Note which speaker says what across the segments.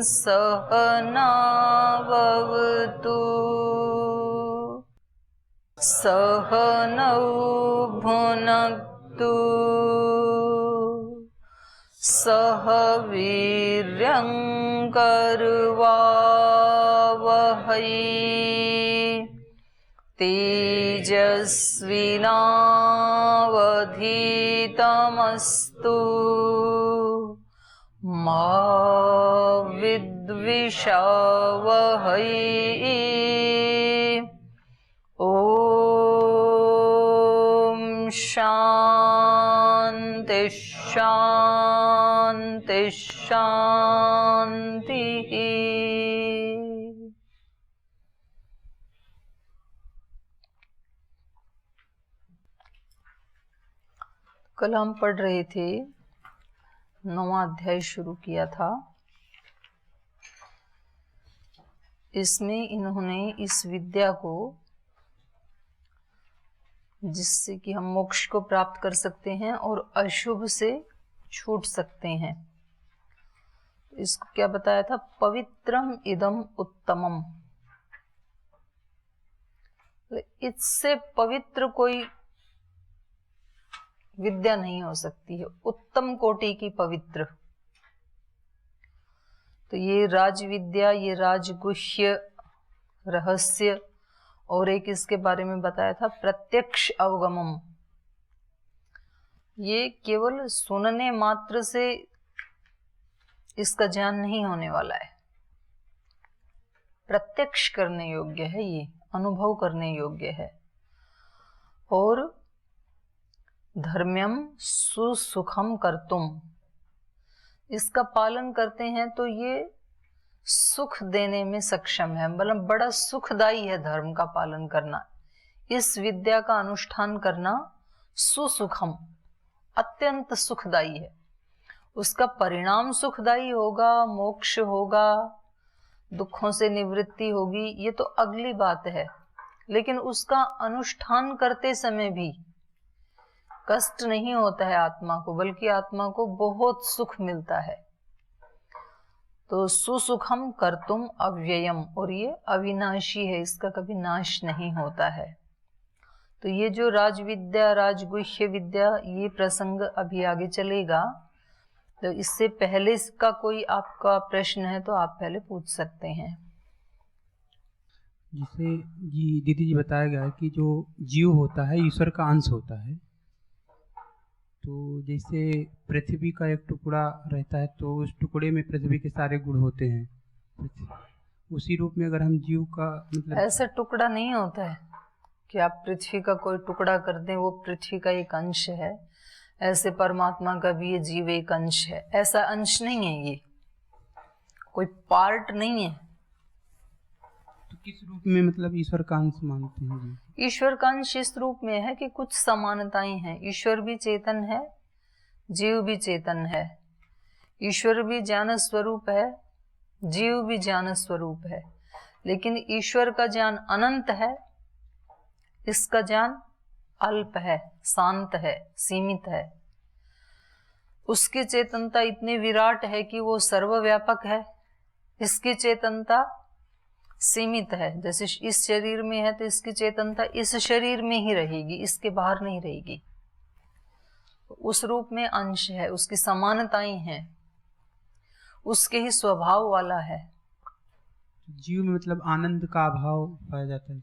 Speaker 1: सहनाववतु सहनौ भुनक्तु सह वीर्यं करवावहै तेजस्विनावधीतमस्तु मा विद्विषावहै। ओम शांति शांति शांति। कल हम पढ़ रहे थे, 9वां अध्याय शुरू किया था। इसमें इन्होंने इस विद्या को, जिससे कि हम मोक्ष को प्राप्त कर सकते हैं और अशुभ से छूट सकते हैं, इसको क्या बताया था? पवित्रम इदम उत्तमम। इससे पवित्र कोई विद्या नहीं हो सकती है, उत्तम कोटि की पवित्र। तो ये राज विद्या, ये राजगुह्य रहस्य, और एक इसके बारे में बताया था प्रत्यक्ष अवगमम। ये केवल सुनने मात्र से इसका ज्ञान नहीं होने वाला है, प्रत्यक्ष करने योग्य है, ये अनुभव करने योग्य है। और धर्म्यम सुसुखम कर्तुम, इसका पालन करते हैं तो ये सुख देने में सक्षम है, मतलब बड़ा सुखदायी है धर्म का पालन करना। इस विद्या का अनुष्ठान करना सुसुखम, अत्यंत सुखदायी है। उसका परिणाम सुखदायी होगा, मोक्ष होगा, दुखों से निवृत्ति होगी, ये तो अगली बात है। लेकिन उसका अनुष्ठान करते समय भी कष्ट नहीं होता है आत्मा को, बल्कि आत्मा को बहुत सुख मिलता है। तो सुसुखम कर्तुम अव्ययम, और ये अविनाशी है, इसका कभी नाश नहीं होता है। तो ये जो राजविद्या, राजगुह्य विद्या, ये प्रसंग अभी आगे चलेगा। तो इससे पहले इसका कोई आपका प्रश्न है तो आप पहले पूछ सकते हैं।
Speaker 2: जिसे जी दीदी जी बताया गया है कि जो जीव होता है ईश्वर का अंश होता है। तो जैसे पृथ्वी का एक टुकड़ा रहता है तो उस टुकड़े में पृथ्वी के सारे गुण होते हैं। उसी रूप में अगर हम जीव का मतलब,
Speaker 1: ऐसा टुकड़ा नहीं होता है कि आप पृथ्वी का कोई टुकड़ा कर दें, वो पृथ्वी का एक अंश है। ऐसे परमात्मा का भी ये जीव एक अंश है, ऐसा अंश नहीं है, ये कोई पार्ट नहीं है।
Speaker 2: तो किस रूप में मतलब ईश्वर का अंश मानते हैं जी?
Speaker 1: ईश्वर का अंश इस रूप में है कि कुछ समानताएं हैं। ईश्वर भी चेतन है, जीव भी चेतन है। ईश्वर भी ज्ञान स्वरूप है, जीव भी ज्ञान स्वरूप है। लेकिन ईश्वर का ज्ञान अनंत है, इसका ज्ञान अल्प है, शांत है, सीमित है। उसकी चेतनता इतनी विराट है कि वो सर्वव्यापक है, इसकी चेतनता सीमित है। जैसे इस शरीर में है तो इसकी चेतनता इस शरीर में ही रहेगी, इसके बाहर नहीं रहेगी। उस रूप में अंश है, उसकी समानताएं हैं, उसके ही स्वभाव वाला है।
Speaker 2: जीव में मतलब आनंद का अभाव पाया जाता है।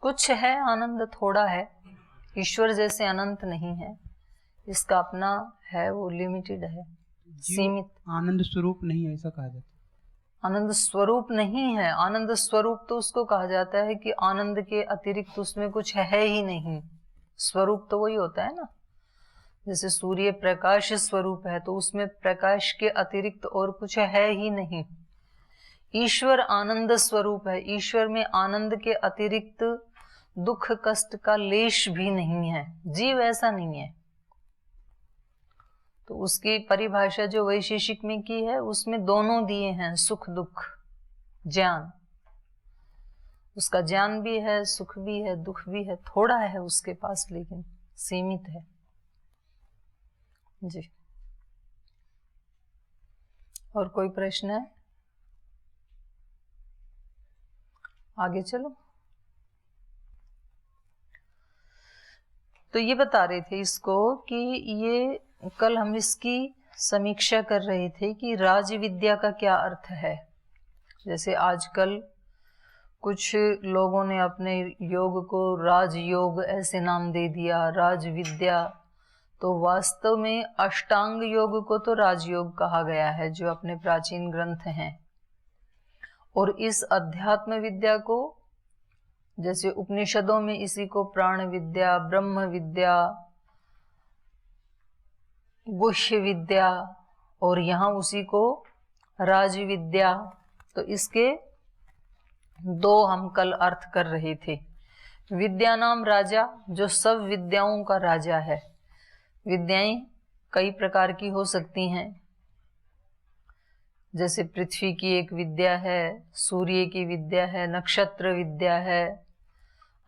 Speaker 1: कुछ है आनंद, थोड़ा है। ईश्वर जैसे अनंत नहीं है, इसका अपना है, वो लिमिटेड है, सीमित।
Speaker 2: आनंद स्वरूप नहीं है ऐसा कहा जाता है।
Speaker 1: आनंद स्वरूप नहीं है। आनंद स्वरूप तो उसको कहा जाता है कि आनंद के अतिरिक्त उसमें कुछ है ही नहीं। स्वरूप तो वही होता है ना, जैसे सूर्य प्रकाश स्वरूप है तो उसमें प्रकाश के अतिरिक्त और कुछ है ही नहीं। ईश्वर आनंद स्वरूप है, ईश्वर में आनंद के अतिरिक्त दुख कष्ट का लेश भी नहीं है। जीव ऐसा नहीं है। तो उसकी परिभाषा जो वैशेषिक में की है उसमें दोनों दिए हैं, सुख दुख ज्ञान। उसका ज्ञान भी है, सुख भी है, दुख भी है, थोड़ा है उसके पास लेकिन सीमित है जी। और कोई प्रश्न है? आगे चलो। तो ये बता रहे थे इसको कि ये कल हम इसकी समीक्षा कर रहे थे कि राज विद्या का क्या अर्थ है। जैसे आजकल कुछ लोगों ने अपने योग को राजयोग ऐसे नाम दे दिया, राज विद्या। तो वास्तव में अष्टांग योग को तो राजयोग कहा गया है जो अपने प्राचीन ग्रंथ हैं, और इस अध्यात्म विद्या को जैसे उपनिषदों में इसी को प्राण विद्या, ब्रह्म विद्या, गुह्य विद्या, और यहाँ उसी को राज विद्या। तो इसके दो हम कल अर्थ कर रहे थे। विद्या नाम राजा, जो सब विद्याओं का राजा है। विद्याएं कई प्रकार की हो सकती हैं, जैसे पृथ्वी की एक विद्या है, सूर्य की विद्या है, नक्षत्र विद्या है,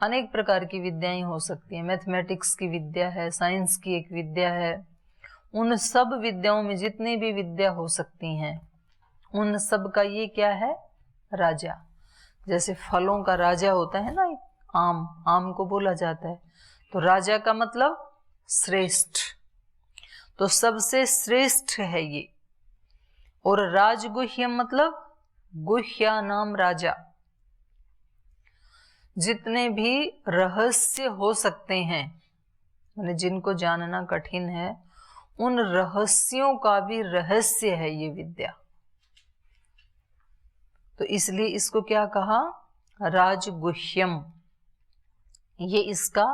Speaker 1: अनेक प्रकार की विद्याएं हो सकती हैं। मैथमेटिक्स की विद्या है, साइंस की एक विद्या है। उन सब विद्याओं में जितनी भी विद्या हो सकती हैं, उन सब का ये क्या है? राजा। जैसे फलों का राजा होता है ना, आम, आम को बोला जाता है, तो राजा का मतलब श्रेष्ठ। तो सबसे श्रेष्ठ है ये। और राजगुह्यम मतलब गुह्या नाम राजा। जितने भी रहस्य हो सकते हैं, माने जिनको जानना कठिन है, उन रहस्यों का भी रहस्य है ये विद्या। तो इसलिए इसको क्या कहा? राजगुह्यम। ये इसका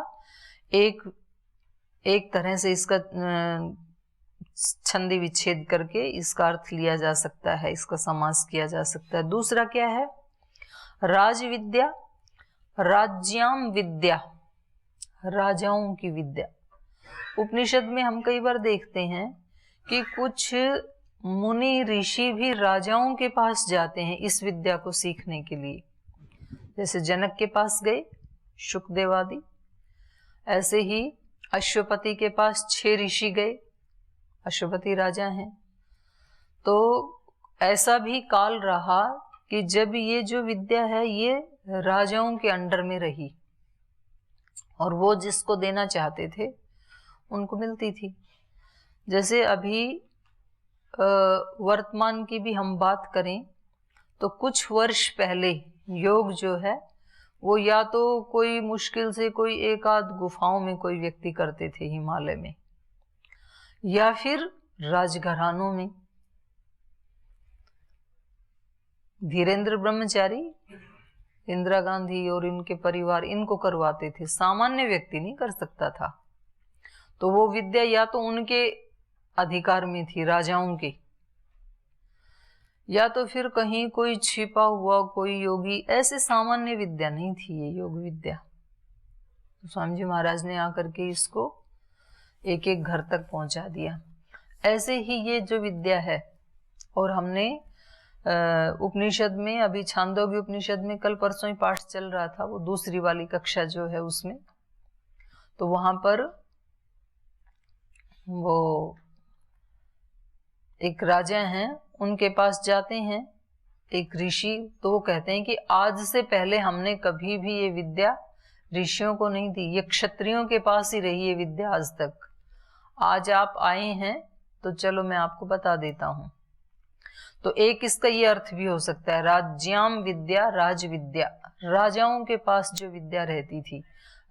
Speaker 1: एक तरह से इसका छंदी विच्छेद करके इसका अर्थ लिया जा सकता है, इसका समास किया जा सकता है। दूसरा क्या है? राज विद्या, राज्याम विद्या, राजाओं की विद्या। उपनिषद में हम कई बार देखते हैं कि कुछ मुनि ऋषि भी राजाओं के पास जाते हैं इस विद्या को सीखने के लिए। जैसे जनक के पास गए शुकदेव आदि, ऐसे ही अश्वपति के पास 6 ऋषि गए, अश्वपति राजा हैं। तो ऐसा भी काल रहा कि जब ये जो विद्या है ये राजाओं के अंडर में रही, और वो जिसको देना चाहते थे उनको मिलती थी। जैसे अभी वर्तमान की भी हम बात करें तो कुछ वर्ष पहले योग जो है वो या तो कोई मुश्किल से कोई एक आध गुफाओं में कोई व्यक्ति करते थे हिमालय में, या फिर राजघरानों में। धीरेन्द्र ब्रह्मचारी, इंदिरा गांधी और इनके परिवार इनको करवाते थे, सामान्य व्यक्ति नहीं कर सकता था। तो वो विद्या या तो उनके अधिकार में थी, राजाओं के, या तो फिर कहीं कोई छिपा हुआ कोई योगी, ऐसे सामान्य विद्या नहीं थी ये योग विद्या। तो स्वामी जी महाराज ने आकर के इसको एक एक घर तक पहुंचा दिया। ऐसे ही ये जो विद्या है, और हमने उपनिषद में, अभी छांदोग्य उपनिषद में कल परसों ही पाठ चल रहा था, वो दूसरी वाली कक्षा जो है उसमें, तो वहां पर वो एक राजा हैं, उनके पास जाते हैं एक ऋषि, तो वो कहते हैं कि आज से पहले हमने कभी भी ये विद्या ऋषियों को नहीं दी, ये क्षत्रियों के पास ही रही ये विद्या आज तक। आज आप आए हैं तो चलो मैं आपको बता देता हूं। तो एक इसका ये अर्थ भी हो सकता है, राज्याम विद्या, राज विद्या, राजाओं के पास जो विद्या रहती थी।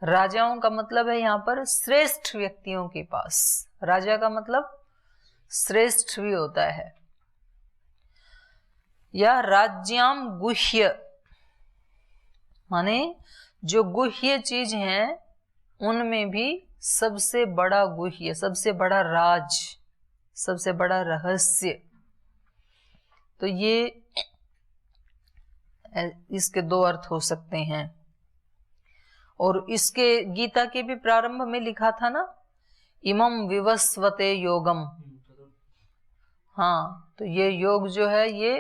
Speaker 1: राजाओं का मतलब है यहाँ पर श्रेष्ठ व्यक्तियों के पास। राजा का मतलब श्रेष्ठ भी होता है। या राज्याम गुह्य, माने जो गुह्य चीज है उनमें भी सबसे बड़ा गुह्य, सबसे बड़ा राज, सबसे बड़ा रहस्य। तो ये इसके दो अर्थ हो सकते हैं। और इसके गीता के भी प्रारंभ में लिखा था ना, इमं विवस्वते योगम। हाँ, तो ये योग जो है ये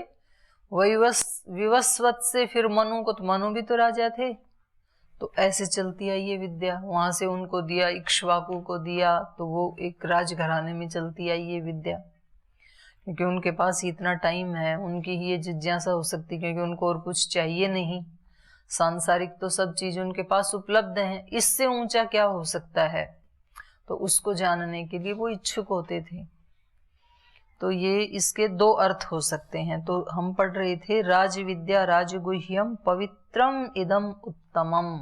Speaker 1: विवस्वत से फिर मनु को, तो मनु भी तो राजा थे, तो ऐसे चलती आई ये विद्या। वहां से उनको दिया, इक्ष्वाकु को दिया, तो वो एक राजघराने में चलती आई ये विद्या। क्योंकि उनके पास ही इतना टाइम है, उनकी ही ये जिज्ञासा हो सकती, क्योंकि उनको और कुछ चाहिए नहीं, सांसारिक तो सब चीज उनके पास उपलब्ध है, इससे ऊंचा क्या हो सकता है, तो उसको जानने के लिए वो इच्छुक होते थे। तो ये इसके दो अर्थ हो सकते हैं। तो हम पढ़ रहे थे राज विद्या राजगुह्यम पवित्रम इदम उत्तमम।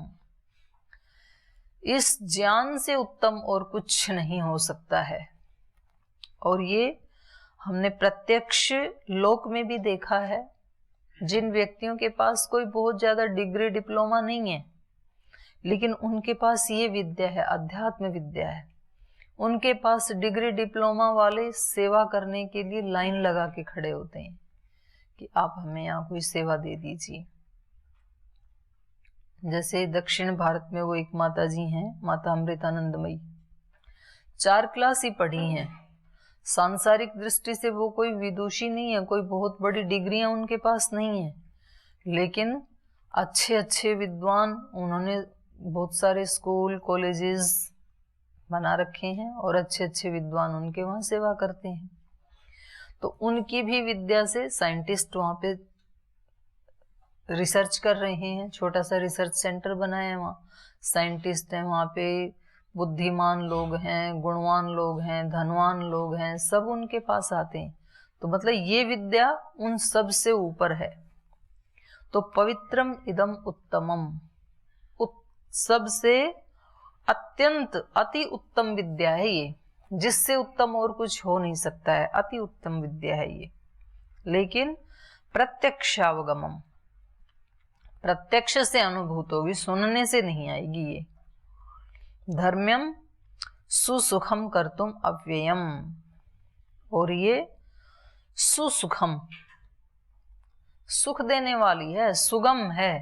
Speaker 1: इस ज्ञान से उत्तम और कुछ नहीं हो सकता है। और ये हमने प्रत्यक्ष लोक में भी देखा है। जिन व्यक्तियों के पास कोई बहुत ज्यादा डिग्री डिप्लोमा नहीं है, लेकिन उनके पास ये विद्या है, अध्यात्म विद्या है, उनके पास डिग्री डिप्लोमा वाले सेवा करने के लिए लाइन लगा के खड़े होते हैं कि आप हमें यहाँ कोई सेवा दे दीजिए। जैसे दक्षिण भारत में वो एक माता जी हैं, माता अमृतानंदमयी, 4 क्लास ही पढ़ी हैं। सांसारिक दृष्टि से वो कोई विदुषी नहीं है, कोई बहुत बड़ी डिग्रियां उनके पास नहीं है, लेकिन अच्छे अच्छे विद्वान, उन्होंने बहुत सारे स्कूल कॉलेजेस बना रखे हैं और अच्छे अच्छे विद्वान उनके वहां सेवा करते हैं। तो उनकी भी विद्या से साइंटिस्ट वहां पे रिसर्च कर रहे हैं, छोटा सा रिसर्च सेंटर बनाया है, वहाँ साइंटिस्ट हैं, वहाँ पे बुद्धिमान लोग हैं, गुणवान लोग हैं, धनवान लोग हैं, सब उनके पास आते हैं। तो मतलब ये विद्या उन सब से ऊपर है। तो पवित्रम इदम उत्तमम, सबसे अत्यंत अति उत्तम विद्या है ये, जिससे उत्तम और कुछ हो नहीं सकता है, अति उत्तम विद्या है ये। लेकिन प्रत्यक्षावगमम, प्रत्यक्ष से अनुभूत होगी, सुनने से नहीं आएगी ये। धर्म्यम सुसुखम कर्तुम अव्ययम, और ये सुसुखम, सुख देने वाली है, सुगम है।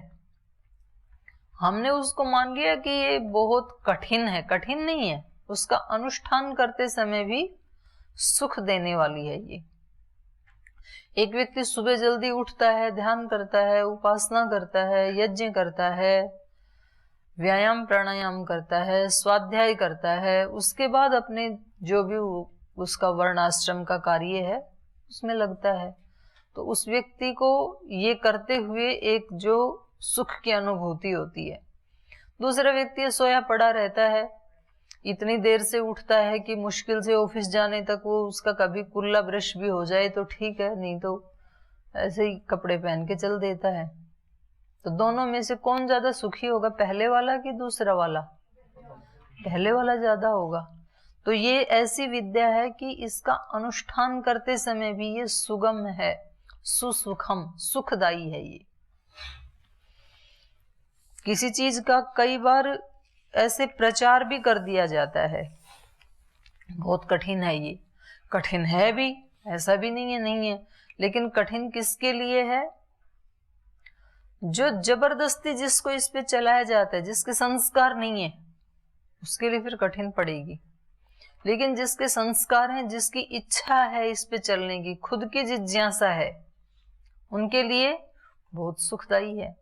Speaker 1: हमने उसको मान लिया कि ये बहुत कठिन है, कठिन नहीं है, उसका अनुष्ठान करते समय भी सुख देने वाली है ये। एक व्यक्ति सुबह जल्दी उठता है, ध्यान करता है, उपासना करता है, यज्ञ करता है, व्यायाम प्राणायाम करता है, स्वाध्याय करता है, उसके बाद अपने जो भी उसका वर्णाश्रम का कार्य है उसमें लगता है, तो उस व्यक्ति को ये करते हुए एक जो सुख की अनुभूति होती है। दूसरा व्यक्ति सोया पड़ा रहता है, इतनी देर से उठता है कि मुश्किल से ऑफिस जाने तक वो उसका कभी कुल्ला ब्रश भी हो जाए तो ठीक है, नहीं तो ऐसे ही कपड़े पहन के चल देता है। तो दोनों में से कौन ज्यादा सुखी होगा, पहले वाला कि दूसरा वाला? पहले वाला ज्यादा होगा। तो ये ऐसी विद्या है कि इसका अनुष्ठान करते समय भी ये सुगम है, सुसुखम, सुखदायी है ये। किसी चीज का कई बार ऐसे प्रचार भी कर दिया जाता है, बहुत कठिन है ये, कठिन है भी, ऐसा भी नहीं है, लेकिन कठिन किसके लिए है? जो जबरदस्ती जिसको इस पे चलाया जाता है, जिसके संस्कार नहीं है, उसके लिए फिर कठिन पड़ेगी। लेकिन जिसके संस्कार हैं, जिसकी इच्छा है इस पे चलने की, खुद की जिज्ञासा है, उनके लिए बहुत सुखदायी है।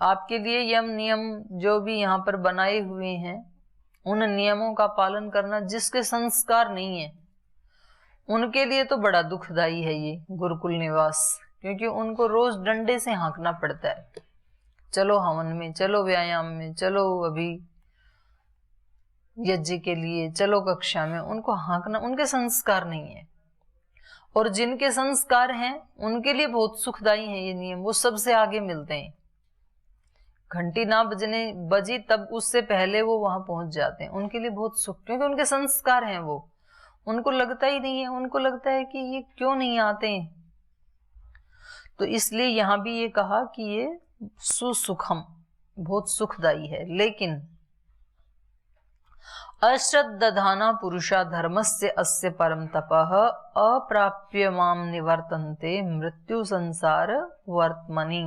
Speaker 1: आपके लिए यम नियम जो भी यहाँ पर बनाए हुए हैं, उन नियमों का पालन करना जिसके संस्कार नहीं है उनके लिए तो बड़ा दुखदायी है ये गुरुकुल निवास, क्योंकि उनको रोज डंडे से हाँकना पड़ता है, चलो हवन में, चलो व्यायाम में, चलो अभी यज्ञ के लिए, चलो कक्षा में, उनको हाँकना, उनके संस्कार नहीं है। और जिनके संस्कार हैं उनके लिए बहुत सुखदायी है ये नियम, वो सबसे आगे मिलते हैं। घंटी ना बजी तब उससे पहले वो वहां पहुंच जाते हैं, उनके लिए बहुत सुख, क्योंकि उनके संस्कार हैं वो, उनको लगता ही नहीं है, उनको लगता है कि ये क्यों नहीं आते हैं। तो इसलिए यहां भी ये कहा कि ये सुसुखम, बहुत सुखदायी है। लेकिन अश्रद्धाना पुरुषा धर्मस्य अस्य परम तपः अप्राप्य माम निवर्तन्ते मृत्यु संसार वर्तमनि।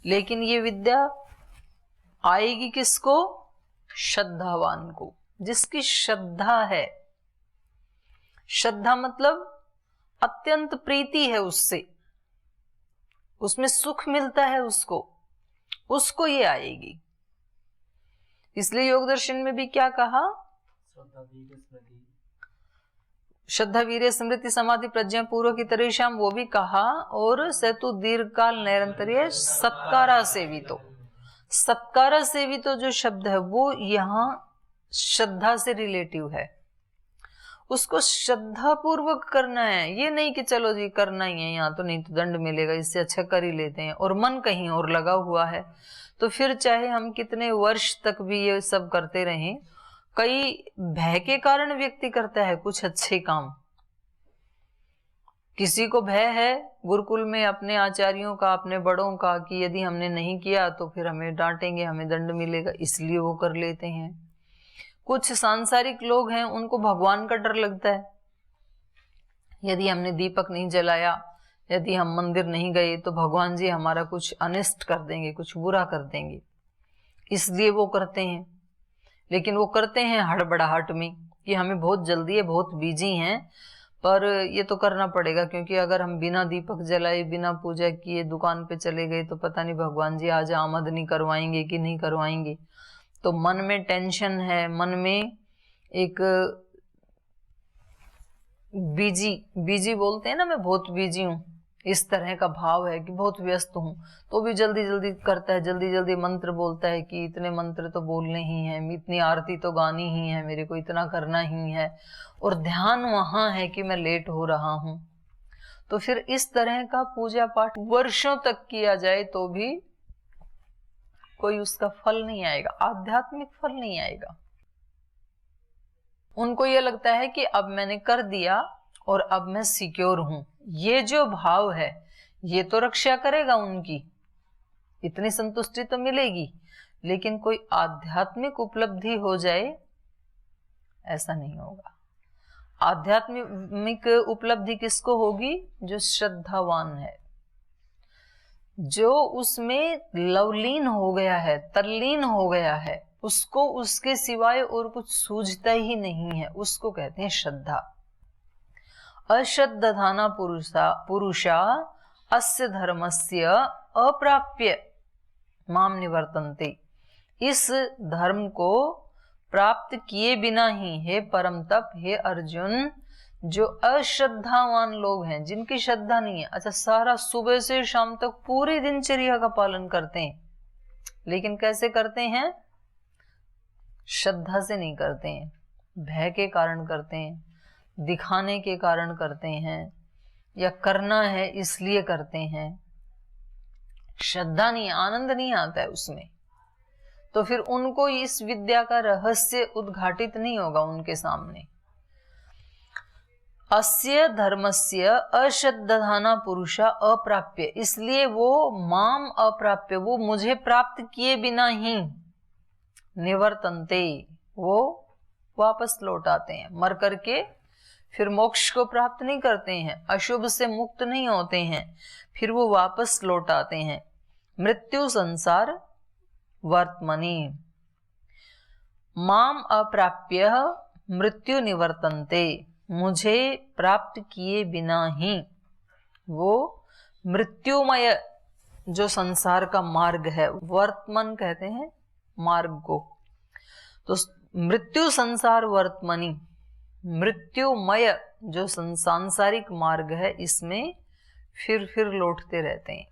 Speaker 1: लेकिन ये विद्या आएगी किसको? श्रद्धावान को, जिसकी श्रद्धा है। श्रद्धा मतलब अत्यंत प्रीति है उससे, उसमें सुख मिलता है उसको ये आएगी। इसलिए योग दर्शन में भी क्या कहा? श्रद्धा वीर्य स्मृति समाधि प्रज्ञा पूर्व की तरेशाम वो भी कहा। और सेतु दीर्घकाल निरंतर्य सत्कारा सेवितो, सत्कारा सेवितो जो शब्द है वो यहाँ श्रद्धा से रिलेटिव है। उसको श्रद्धा पूर्वक करना है, ये नहीं कि चलो जी करना ही है, यहाँ तो नहीं तो दंड मिलेगा, इससे अच्छा कर ही लेते हैं, और मन कहीं और लगा हुआ है। तो फिर चाहे हम कितने वर्ष तक भी ये सब करते रहें, कई भय के कारण व्यक्ति करता है कुछ अच्छे काम। किसी को भय है गुरुकुल में अपने आचार्यों का, अपने बड़ों का, कि यदि हमने नहीं किया तो फिर हमें डांटेंगे, हमें दंड मिलेगा, इसलिए वो कर लेते हैं। कुछ सांसारिक लोग हैं, उनको भगवान का डर लगता है, यदि हमने दीपक नहीं जलाया, यदि हम मंदिर नहीं गए तो भगवान जी हमारा कुछ अनिष्ट कर देंगे, कुछ बुरा कर देंगे, इसलिए वो करते हैं। लेकिन वो करते हैं हड़बड़ाहट में कि हमें बहुत जल्दी है, बहुत बिजी हैं, पर ये तो करना पड़ेगा, क्योंकि अगर हम बिना दीपक जलाए, बिना पूजा किए दुकान पे चले गए तो पता नहीं भगवान जी आज आमदनी करवाएंगे कि नहीं करवाएंगे। तो मन में टेंशन है, मन में एक बिजी बोलते हैं ना, मैं बहुत बिजी हूँ, इस तरह का भाव है कि बहुत व्यस्त हूँ, तो भी जल्दी जल्दी करता है, जल्दी जल्दी मंत्र बोलता है कि इतने मंत्र तो बोलने ही हैं, इतनी आरती तो गानी ही है, मेरे को इतना करना ही है, और ध्यान वहां है कि मैं लेट हो रहा हूं। तो फिर इस तरह का पूजा पाठ वर्षों तक किया जाए तो भी कोई उसका फल नहीं आएगा, आध्यात्मिक फल नहीं आएगा। उनको यह लगता है कि अब मैंने कर दिया और अब मैं सिक्योर हूं, ये जो भाव है ये तो रक्षा करेगा उनकी, इतनी संतुष्टि तो मिलेगी, लेकिन कोई आध्यात्मिक उपलब्धि हो जाए ऐसा नहीं होगा। आध्यात्मिक उपलब्धि किसको होगी? जो श्रद्धावान है, जो उसमें लवलीन हो गया है, तल्लीन हो गया है, उसको उसके सिवाय और कुछ सूझता ही नहीं है, उसको कहते हैं श्रद्धा। अश्रद्धाना पुरुषा अस्य धर्मस्य अप्राप्य माम निवर्तन्ते। इस धर्म को प्राप्त किए बिना ही, हे परम तप, हे अर्जुन, जो अश्रद्धावान लोग हैं, जिनकी श्रद्धा नहीं है, अच्छा सारा सुबह से शाम तक पूरी दिनचर्या का पालन करते हैं, लेकिन कैसे करते हैं? श्रद्धा से नहीं करते हैं, भय के कारण करते हैं, दिखाने के कारण करते हैं, या करना है इसलिए करते हैं। श्रद्धा नहीं, आनंद नहीं आता है उसमें, तो फिर उनको इस विद्या का रहस्य उद्घाटित नहीं होगा उनके सामने। अस्य धर्मस्य अश्रद्धाना पुरुषा अप्राप्य, इसलिए वो माम अप्राप्य, वो मुझे प्राप्त किए बिना ही निवर्तन्ते, वो वापस लौट आते हैं, मर करके फिर मोक्ष को प्राप्त नहीं करते हैं, अशुभ से मुक्त नहीं होते हैं, फिर वो वापस लौट आते हैं। मृत्यु संसार वर्तमनि माम अप्राप्य मृत्यु निवर्तन्ते, मुझे प्राप्त किए बिना ही वो मृत्युमय जो संसार का मार्ग है, वर्तमन कहते हैं मार्ग को, तो मृत्यु संसार वर्तमनि, मृत्युमय जो सांसारिक मार्ग है, इसमें फिर लौटते रहते हैं।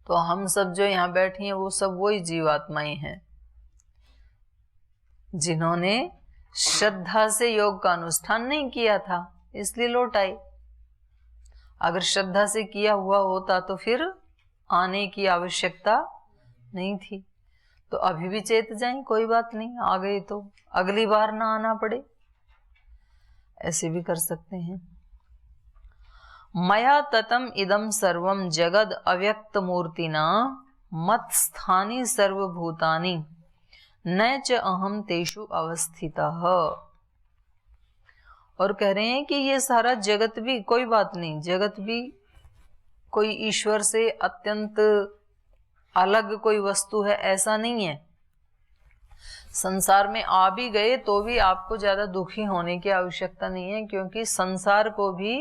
Speaker 1: तो हम सब जो यहाँ बैठे हैं वो सब वही जीवात्माएं हैं जिन्होंने श्रद्धा से योग का अनुष्ठान नहीं किया था, इसलिए लौट आए। अगर श्रद्धा से किया हुआ होता तो फिर आने की आवश्यकता नहीं थी। तो अभी भी चेत जाएं, कोई बात नहीं, आ गए तो अगली बार ना आना पड़े, ऐसे भी कर सकते हैं। मया ततम इदम सर्वम जगद अव्यक्त मूर्तिना मत स्थानी सर्वभूतानि न च अहम तेषु अवस्थितः। और कह रहे हैं कि ये सारा जगत भी, कोई बात नहीं, जगत भी कोई ईश्वर से अत्यंत अलग कोई वस्तु है ऐसा नहीं है। संसार में आ भी गए तो भी आपको ज्यादा दुखी होने की आवश्यकता नहीं है, क्योंकि संसार को भी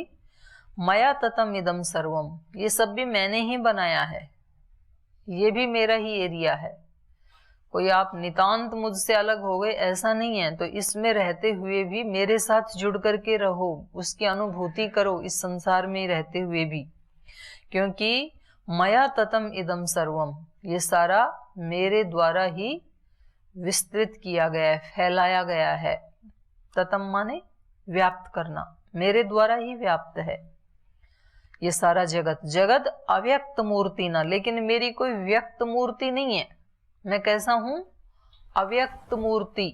Speaker 1: मया ततम इदम सर्वम, ये सब भी मैंने ही बनाया है, ये भी मेरा ही एरिया है। कोई आप नितांत मुझसे अलग हो गए ऐसा नहीं है। तो इसमें रहते हुए भी मेरे साथ जुड़ करके रहो, उसकी अनुभूति करो इस संसार में रहते हुए भी, क्योंकि मया ततम इदम सर्वम, ये सारा मेरे द्वारा ही विस्तृत किया गया है, फैलाया गया है। ततम माने व्याप्त करना, मेरे द्वारा ही व्याप्त है ये सारा जगत। जगत अव्यक्त मूर्ति ना, लेकिन मेरी कोई व्यक्त मूर्ति नहीं है। मैं कैसा हूं? अव्यक्त मूर्ति।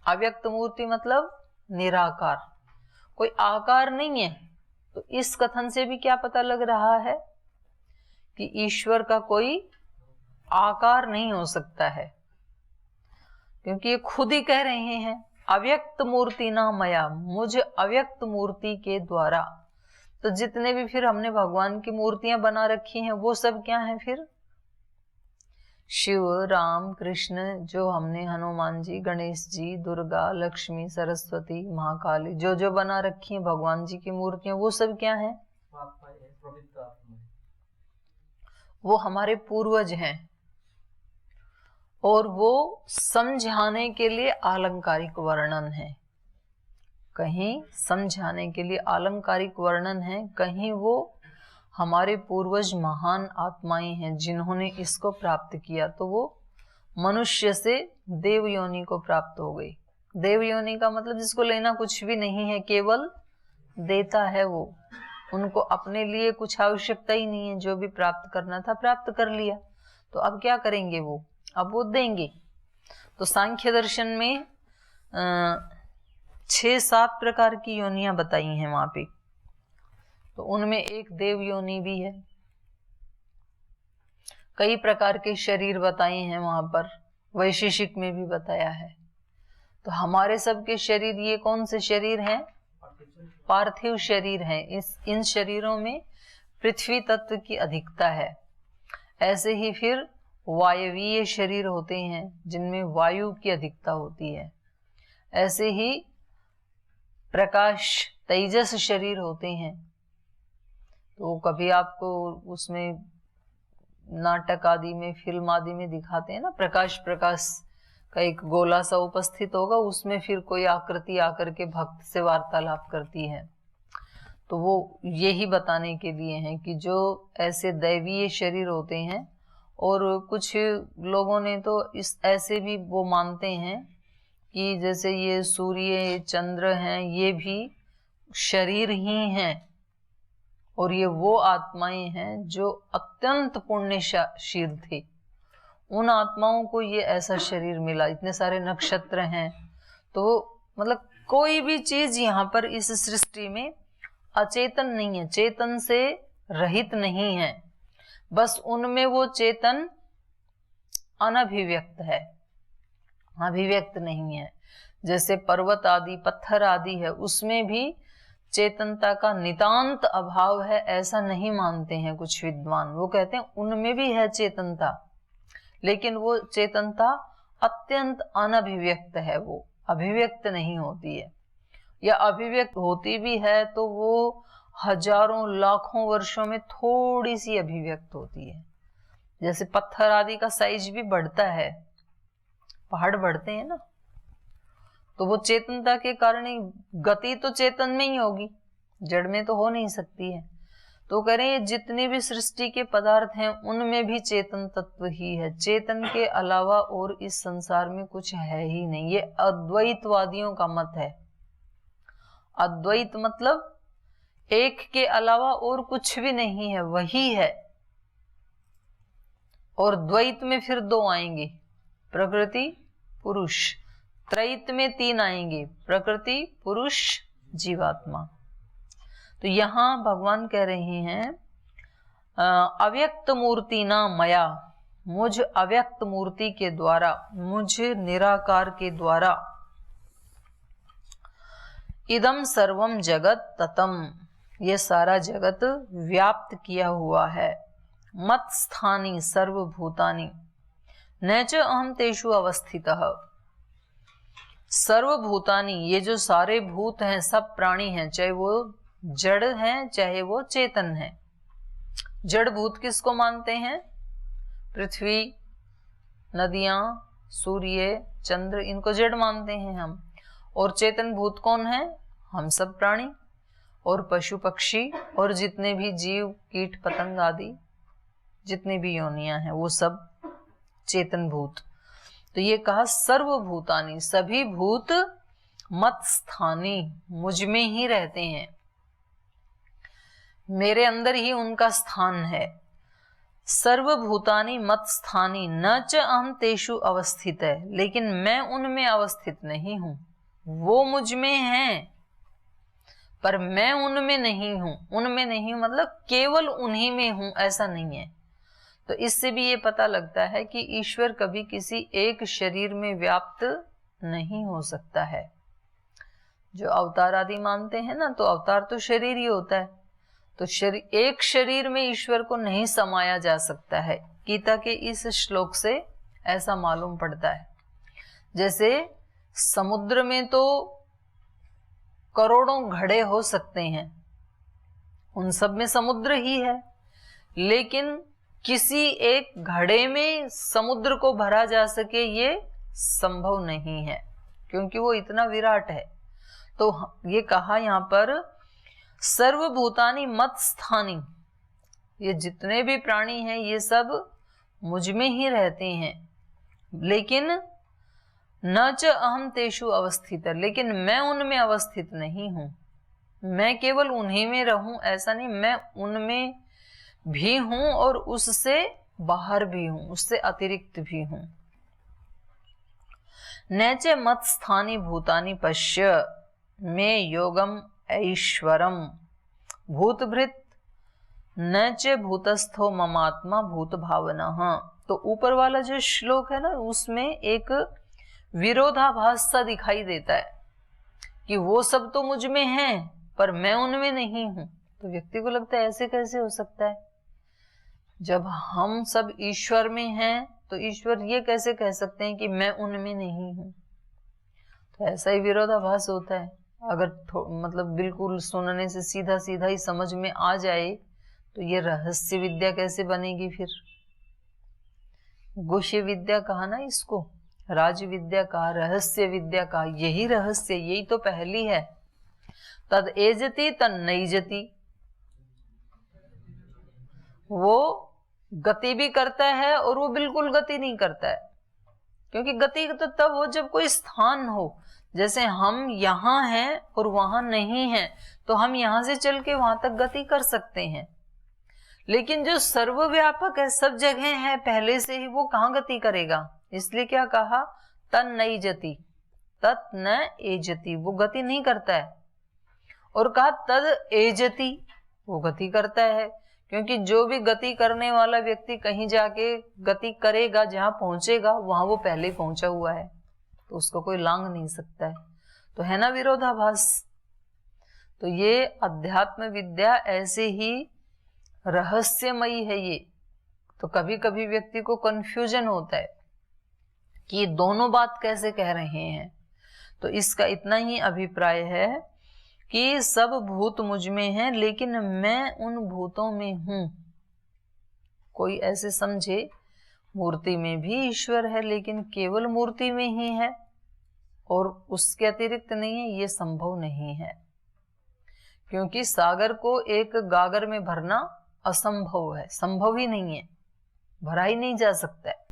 Speaker 1: अव्यक्त मूर्ति मतलब निराकार, कोई आकार नहीं है। तो इस कथन से भी क्या पता लग रहा है कि ईश्वर का कोई आकार नहीं हो सकता है, क्योंकि ये खुद ही कह रहे हैं अव्यक्त मूर्ति ना मया, मुझ अव्यक्त मूर्ति के द्वारा। तो जितने भी फिर हमने भगवान की मूर्तियां बना रखी हैं वो सब क्या हैं? फिर शिव, राम, कृष्ण, जो हमने हनुमान जी, गणेश जी, दुर्गा, लक्ष्मी, सरस्वती, महाकाली, जो जो बना रखी हैं भगवान जी की मूर्तियां, वो सब क्या हैं? वो हमारे पूर्वज हैं, और वो समझाने के लिए अलंकारिक वर्णन है। कहीं समझाने के लिए अलंकारिक वर्णन है, कहीं वो हमारे पूर्वज महान आत्माएं हैं जिन्होंने इसको प्राप्त किया। तो वो मनुष्य से देव योनि को प्राप्त हो गई। देव योनि का मतलब जिसको लेना कुछ भी नहीं है, केवल देता है वो, उनको अपने लिए कुछ आवश्यकता ही नहीं है, जो भी प्राप्त करना था प्राप्त कर लिया। तो अब क्या करेंगे वो? अब वो देंगे। तो सांख्य दर्शन में 6-7 प्रकार की योनियां बताई हैं वहां पे, तो उनमें एक देव योनि भी है। कई प्रकार के शरीर बताए हैं वहां पर, वैशेषिक में भी बताया है। तो हमारे सबके शरीर ये कौन से शरीर हैं? पार्थिव शरीर हैं। इन शरीरों में पृथ्वी तत्व की अधिकता है। ऐसे ही फिर वायवीय शरीर होते हैं जिनमें वायु की अधिकता होती है। ऐसे ही प्रकाश तेजस शरीर होते हैं। तो कभी आपको उसमें नाटक आदि में, फिल्म आदि में दिखाते हैं ना, प्रकाश का एक गोला सा उपस्थित होगा, उसमें फिर कोई आकृति आकर के भक्त से वार्तालाप करती है। तो वो यही बताने के लिए है कि जो ऐसे दैवीय शरीर होते हैं, और कुछ लोगों ने तो इस ऐसे भी वो मानते हैं कि जैसे ये सूर्य, चंद्र हैं, ये भी शरीर ही हैं, और ये वो आत्माएं हैं जो अत्यंत पुण्यशील थे। उन आत्माओं को ये ऐसा शरीर मिला। इतने सारे नक्षत्र हैं, तो मतलब कोई भी चीज यहाँ पर इस सृष्टि में अचेतन नहीं है, चेतन से रहित नहीं है। बस उनमें वो चेतन अनभिव्यक्त है, अभिव्यक्त नहीं है। जैसे पर्वत आदि, पत्थर आदि है, उसमें भी चेतनता का नितांत अभाव है, ऐसा नहीं मानते हैं कुछ विद्वान। वो कहते हैं उनमें भी है चेतनता, लेकिन वो चेतनता अत्यंत अनभिव्यक्त है, वो अभिव्यक्त नहीं होती है। या अभिव्यक्त होती भी है तो वो हजारों लाखों वर्षों में थोड़ी सी अभिव्यक्त होती है। जैसे पत्थर आदि का साइज भी बढ़ता है, पहाड़ बढ़ते हैं ना, तो वो चेतनता के कारण ही, गति तो चेतन में ही होगी, जड़ में तो हो नहीं सकती है। तो कह रहे हैं जितने भी सृष्टि के पदार्थ हैं उनमें भी चेतन तत्व ही है। चेतन के अलावा और इस संसार में कुछ है ही नहीं। ये अद्वैतवादियों का मत है। अद्वैत मतलब एक के अलावा और कुछ भी नहीं है, वही है। और द्वैत में फिर 2 आएंगे, प्रकृति, पुरुष। त्रैत में 3 आएंगे, प्रकृति, पुरुष, जीवात्मा। तो यहां भगवान कह रहे हैं अव्यक्त मूर्ति ना मया, मुझ अव्यक्त मूर्ति के द्वारा, मुझ निराकार के द्वारा, इदम सर्वम जगत ततम, ये सारा जगत व्याप्त किया हुआ है। मत स्थानी सर्वभूतानि न च अहम तेषु अवस्थितः। सर्वभूतानि, ये जो सारे भूत हैं, सब प्राणी हैं, चाहे वो जड़ हैं चाहे वो चेतन हैं। जड़ भूत किसको मानते हैं? पृथ्वी, नदियां, सूर्य, चंद्र, इनको जड़ मानते हैं हम। और चेतन भूत कौन है? हम सब प्राणी और पशु पक्षी और जितने भी जीव, कीट, पतंग आदि जितने भी योनियां हैं वो सब चेतन भूत। तो ये कहा सर्वभूतानि, सभी भूत मत स्थानी, मुझ में ही रहते हैं, मेरे अंदर ही उनका स्थान है। सर्वभूतानि मत स्थानी न च अहम तेषु अवस्थित है, लेकिन मैं उनमें अवस्थित नहीं हूं। वो मुझ में हैं पर मैं उनमें नहीं हूं। उनमें नहीं हूं मतलब केवल उन्हीं में हूं, ऐसा नहीं है। तो इससे भी ये पता लगता है कि ईश्वर कभी किसी एक शरीर में व्याप्त नहीं हो सकता है। जो अवतार आदि मानते हैं ना, तो अवतार तो शरीर ही होता है, तो एक शरीर में ईश्वर को नहीं समाया जा सकता है। गीता के इस श्लोक से ऐसा मालूम पड़ता है। जैसे समुद्र में तो करोड़ों घड़े हो सकते हैं, उन सब में समुद्र ही है, लेकिन किसी एक घड़े में समुद्र को भरा जा सके ये संभव नहीं है, क्योंकि वो इतना विराट है। तो ये कहा यहाँ पर सर्वभूतानि मत स्थानी, ये जितने भी प्राणी हैं ये सब मुझ में ही रहते हैं, लेकिन न च अहम तेषु अवस्थित, लेकिन मैं उनमें अवस्थित नहीं हूं। मैं केवल उन्हीं में रहूं ऐसा नहीं, मैं उनमें भी हूं और उससे बाहर भी हूं, उससे अतिरिक्त भी हूं। नैचे मत स्थानी भूतानि पश्य में योगम ऐश्वरम भूतभृत नैचे भूतस्थो ममात्मा भूत भावना। तो ऊपर वाला जो श्लोक है ना, उसमें एक विरोधाभास सा दिखाई देता है कि वो सब तो मुझ में हैं पर मैं उनमें नहीं हूं। तो व्यक्ति को लगता है ऐसे कैसे हो सकता है, जब हम सब ईश्वर में हैं तो ईश्वर ये कैसे कह सकते हैं कि मैं उनमें नहीं हूं। तो ऐसा ही विरोधाभास होता है। अगर मतलब बिल्कुल सुनने से सीधा सीधा ही समझ में आ जाए तो ये रहस्य विद्या कैसे बनेगी फिर। गुह्य विद्या कहा ना इसको, राज विद्या कहा, रहस्य विद्या कहा। यही रहस्य, यही तो पहली है। तद एजति तन नैजति, वो गति भी करता है और वो बिल्कुल गति नहीं करता है, क्योंकि गति तो तब हो जब कोई स्थान हो। जैसे हम यहाँ हैं और वहां नहीं हैं, तो हम यहां से चल के वहां तक गति कर सकते हैं, लेकिन जो सर्वव्यापक है, सब जगह है पहले से ही, वो कहाँ गति करेगा। इसलिए क्या कहा, तन नैजति, तत् न एजति, वो गति नहीं करता है। और कहा तद एजति, वो गति करता है, क्योंकि जो भी गति करने वाला व्यक्ति कहीं जाके गति करेगा, जहां पहुंचेगा वहां वो पहले पहुंचा हुआ है, तो उसको कोई लांघ नहीं सकता है। तो है ना विरोधाभास। तो ये अध्यात्म विद्या ऐसे ही रहस्यमयी है ये। तो कभी कभी व्यक्ति को कंफ्यूजन होता है कि दोनों बात कैसे कह रहे हैं। तो इसका इतना ही अभिप्राय है कि सब भूत मुझ में हैं, लेकिन मैं उन भूतों में हूं। कोई ऐसे समझे मूर्ति में भी ईश्वर है, लेकिन केवल मूर्ति में ही है और उसके अतिरिक्त नहीं है, ये संभव नहीं है। क्योंकि सागर को एक गागर में भरना असंभव है, संभव ही नहीं है, भरा ही नहीं जा सकता है।